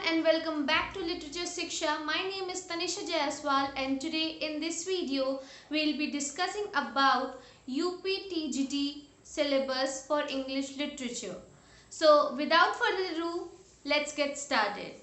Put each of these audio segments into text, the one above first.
and welcome back to Literature Siksha. My name is Tanisha Jayaswal and today in this video we'll be discussing about UPTGT syllabus for English literature. So without further ado, let's get started.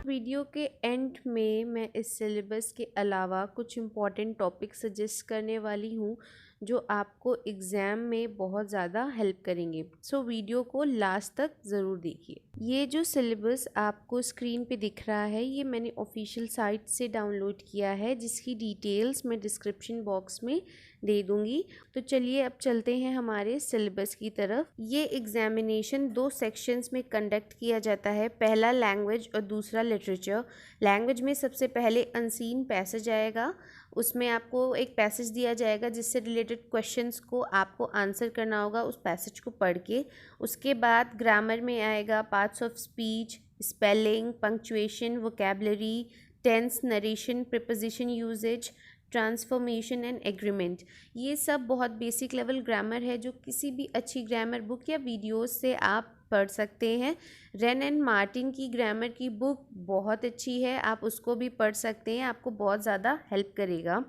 Video के and में मैं इस syllabus के अलावा कुछ important topic suggest करने वाली हूँ जो आपको एग्ज़ाम में बहुत ज़्यादा हेल्प करेंगे। सो वीडियो को लास्ट तक ज़रूर देखिए। ये जो सिलेबस आपको स्क्रीन पे दिख रहा है ये मैंने ऑफिशियल साइट से डाउनलोड किया है, जिसकी डिटेल्स मैं डिस्क्रिप्शन बॉक्स में दे दूँगी। तो चलिए अब चलते हैं हमारे सिलेबस की तरफ। ये एग्जामिनेशन 2 सेक्शंस में कंडक्ट किया जाता है, पहला लैंग्वेज और दूसरा लिटरेचर। लैंग्वेज में सबसे पहले अनसीन पैसेज आएगा, उसमें आपको एक पैसेज दिया जाएगा जिससे रिलेटेड क्वेश्चंस को आपको आंसर करना होगा उस पैसेज को पढ़ के। उसके बाद ग्रामर में आएगा parts of speech, spelling, punctuation, vocabulary, tense, narration, preposition usage, transformation and agreement. ये सब बहुत बेसिक लेवल ग्रामर है जो किसी भी अच्छी ग्रामर बुक या वीडियोस से आप पढ़ सकते हैं। रेन एंड मार्टिन की ग्रामर की बुक बहुत अच्छी है, आप उसको भी पढ़ सकते हैं, आपको बहुत ज़्यादा हेल्प करेगा।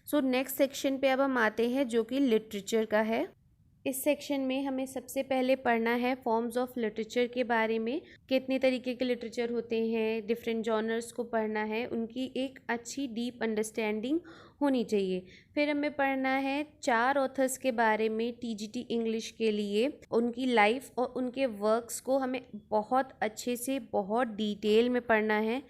सो नेक्स्ट सेक्शन पे अब हम आते हैं जो कि लिटरेचर का है। इस सेक्शन में हमें सबसे पहले पढ़ना है फॉर्म्स ऑफ लिटरेचर के बारे में, कितने तरीके के लिटरेचर होते हैं, डिफरेंट जॉनर्स को पढ़ना है, उनकी एक अच्छी डीप अंडरस्टैंडिंग होनी चाहिए। फिर हमें पढ़ना है 4 ऑथर्स के बारे में टीजीटी इंग्लिश के लिए, उनकी लाइफ और उनके वर्क्स को हमें बहुत अच्छे से बहुत डिटेल में पढ़ना है।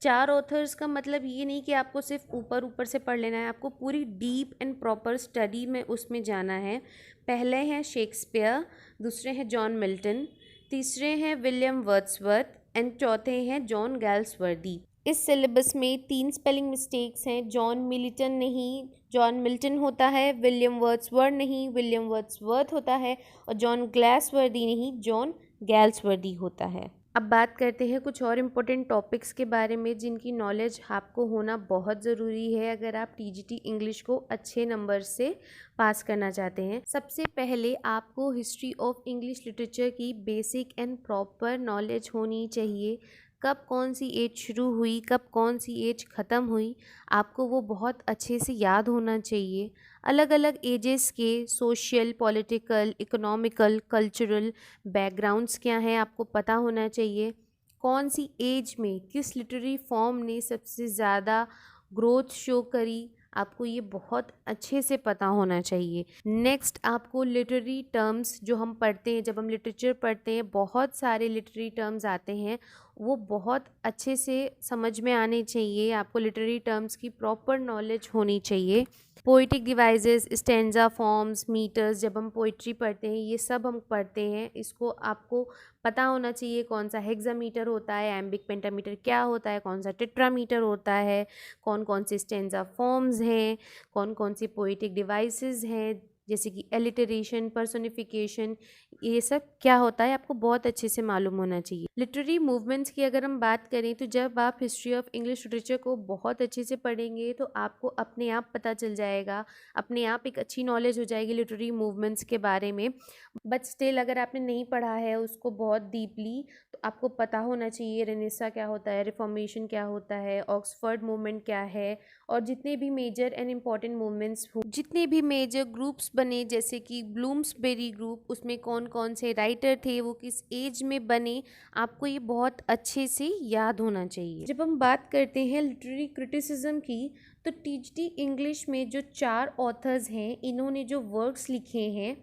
4 ऑथर्स का मतलब ये नहीं कि आपको सिर्फ ऊपर ऊपर से पढ़ लेना है, आपको पूरी डीप एंड प्रॉपर स्टडी में उसमें जाना है। पहले हैं शेक्सपियर, दूसरे हैं जॉन मिल्टन, तीसरे हैं विलियम वर्ड्सवर्थ एंड चौथे हैं जॉन गैल्सवर्दी। इस सिलेबस में 3 स्पेलिंग मिस्टेक्स हैं, जॉन मिल्टन नहीं, जॉन मिल्टन होता है, विलियम वर्ड्सवर्थ नहीं, विलियम वर्ड्सवर्थ होता है, और जॉन ग्लैसवर्दी नहीं, जॉन गैल्सवर्दी होता है। अब बात करते हैं कुछ और इम्पोर्टेंट टॉपिक्स के बारे में जिनकी नॉलेज आपको होना बहुत ज़रूरी है अगर आप टीजीटी इंग्लिश को अच्छे नंबर से पास करना चाहते हैं। सबसे पहले आपको हिस्ट्री ऑफ इंग्लिश लिटरेचर की बेसिक एंड प्रॉपर नॉलेज होनी चाहिए। कब कौन सी एज शुरू हुई, कब कौन सी एज ख़त्म हुई, आपको वो बहुत अच्छे से याद होना चाहिए। अलग अलग एजेस के social, political, economical, cultural backgrounds क्या हैं आपको पता होना चाहिए। कौन सी एज में किस लिटरेरी फॉर्म ने सबसे ज़्यादा ग्रोथ शो करी, आपको ये बहुत अच्छे से पता होना चाहिए। नेक्स्ट आपको लिटरेरी टर्म्स जो हम पढ़ते हैं, जब हम लिटरेचर पढ़ते हैं बहुत सारे लिटरेरी टर्म्स आते हैं, वो बहुत अच्छे से समझ में आने चाहिए। आपको लिटरेरी टर्म्स की प्रॉपर नॉलेज होनी चाहिए। Poetic devices, stanza forms, meters, जब हम पोइट्री पढ़ते हैं ये सब हम पढ़ते हैं, इसको आपको पता होना चाहिए। कौन सा हेक्सामीटर होता है, एम्बिक पेंटामीटर क्या होता है, कौन सा टेट्रामीटर होता है, कौन कौन से स्टैंजा फॉर्म्स हैं, कौन कौन सी पोइटिक डिवाइसेस हैं जैसे कि एलिटरेशन, पर्सोनिफिकेशन, ये सब क्या होता है आपको बहुत अच्छे से मालूम होना चाहिए। लिटरेरी मूवमेंट्स की अगर हम बात करें तो जब आप हिस्ट्री ऑफ इंग्लिश लिटरेचर को बहुत अच्छे से पढ़ेंगे तो आपको अपने आप पता चल जाएगा, अपने आप एक अच्छी नॉलेज हो जाएगी लिटरेरी मूवमेंट्स के बारे में। बट स्टिल अगर आपने नहीं पढ़ा है उसको बहुत डीपली तो आपको पता होना चाहिए रेनेसा क्या होता है, रिफॉर्मेशन क्या होता है, ऑक्सफोर्ड मूवमेंट क्या है, और जितने भी मेजर एंड इम्पॉर्टेंट मूवमेंट्स हो, जितने भी मेजर ग्रुप्स बने जैसे कि ब्लूम्सबेरी ग्रुप, उसमें कौन कौन से राइटर थे, वो किस एज में बने, आपको ये बहुत अच्छे से याद होना चाहिए। जब हम बात करते हैं लिटरेरी क्रिटिसिज्म की तो टीजीटी इंग्लिश में जो 4 ऑथर्स हैं इन्होंने जो वर्क्स लिखे हैं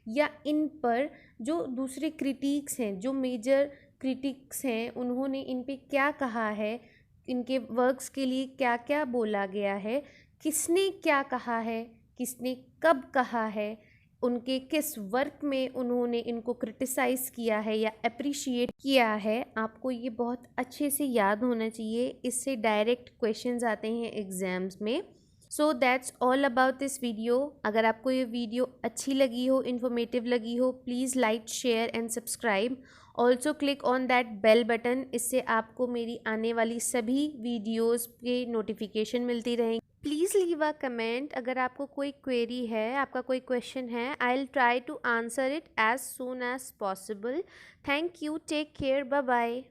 या इन पर जो दूसरे क्रिटिक्स हैं, जो मेजर क्रिटिक्स हैं, उन्होंने इन पे क्या कहा है, इनके वर्क्स के लिए क्या क्या बोला गया है, किसने क्या कहा है, किसने कब कहा है, उनके किस वर्क में उन्होंने इनको क्रिटिसाइज़ किया है या अप्रिशिएट किया है, आपको ये बहुत अच्छे से याद होना चाहिए। इससे डायरेक्ट क्वेश्चंस आते हैं एग्ज़ाम्स में। So that's all about this video. अगर आपको ये वीडियो अच्छी लगी हो, इन्फॉर्मेटिव लगी हो, please like, share and subscribe. Also click on that bell button, इससे आपको मेरी आने वाली सभी वीडियोज़ के नोटिफिकेशन मिलती रहेंगी। प्लीज़ लीव अ कमेंट अगर आपको कोई क्वेरी है, आपका कोई क्वेश्चन है। I will try to answer it as soon as possible. Thank you, take care, bye bye.